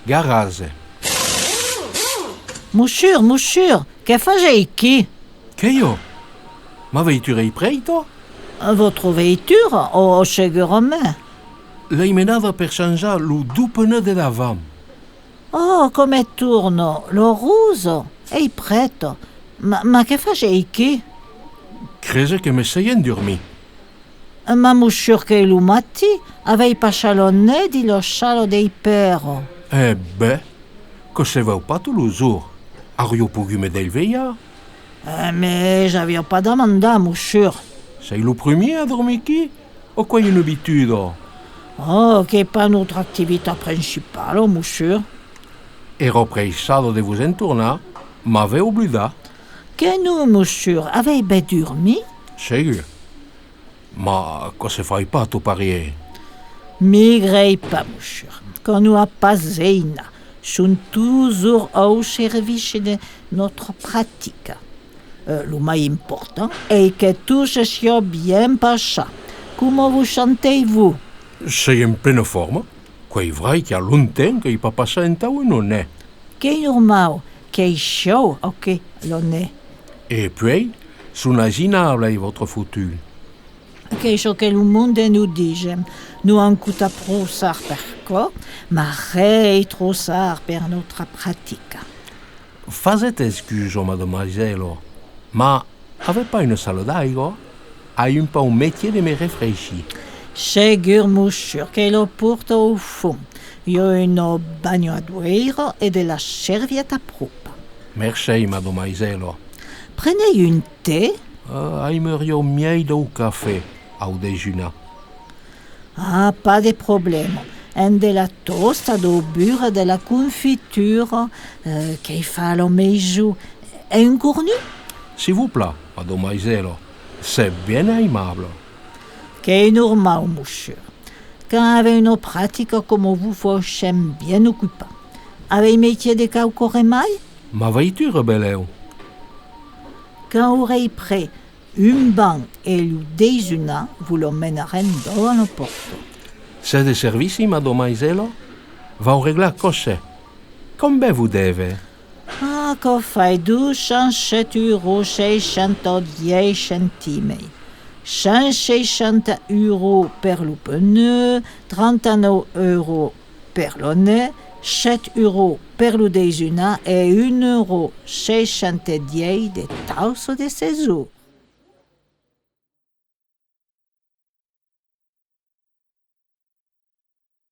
Garase. Monsieur, che fai qui? Che io? Ma veitura è preito? Votre voiture o seguramente? L'hai menata per changer lo due pneus de davant. Oh, come turno, lo ruso, è preto. Ma che fai qui? Crese che mi sei endormi. Ma monsieur che lo matti avei pascialone di lo scialo dei perro. Beh, che se va pas tous les jours. Ario pogu me del veia? Mais j'avais pas demandé, monsieur. Sei lo premier a dormir qui? O qua une abitude? Oh, che pas notre attività principale, monsieur. Ero pressato de vous entournar, m'avais oublié. Che nous, monsieur, avei ben dormi? Segur. Ma que se fai pas tu parier? Migrei pas, monsieur. Quand nous a pas zeina, sont toujours au service de notre pratique. Le plus important est que tout se soit bien passé. Comment vous sentez-vous? Sei in plena forma. Quei vrai che ha longtemps che i pas passé en tau non è. Che normal, che chaud, ok, l'on est. Et puis, son imaginable est votre futur. Che ce che il mondo nous dit, nous encuta prosar per quoi, ma retrosar per notre pratique. Fazet escuso, mademoiselle, ma avez pas une salle d'aigua? Hai un peu un métier de me rafraîchir. Segur, monsieur, che lo porto au fond. Io ho un bagnadoiro e della servietta propria. Merci, mademoiselle. Prenez un thé? Aimerions miei do café au déjeuner. Ah, pas de problème. Un de la tosta, do beurre, de la confiture, che fa lo meglio. E un cornu? S'il vous plaît, mademoiselle, c'est bien aimable. Che è normal, monsieur. Quand avez une pratique comme vous, faut bien occupé. Avez métier de cau mai? Ma voiture, belle. Quand aurez prêt un banc et le déjeuner, vous le mènerez dans le porto. C'est de service, mademoiselle? Va régler cos'è. Combien vous devez? Ah, che fai 207,610 centime. 160 euro per le pneu, 39 euro per le nez, 7 euro per le déjeuner et 1,610 € de tasse de séjour.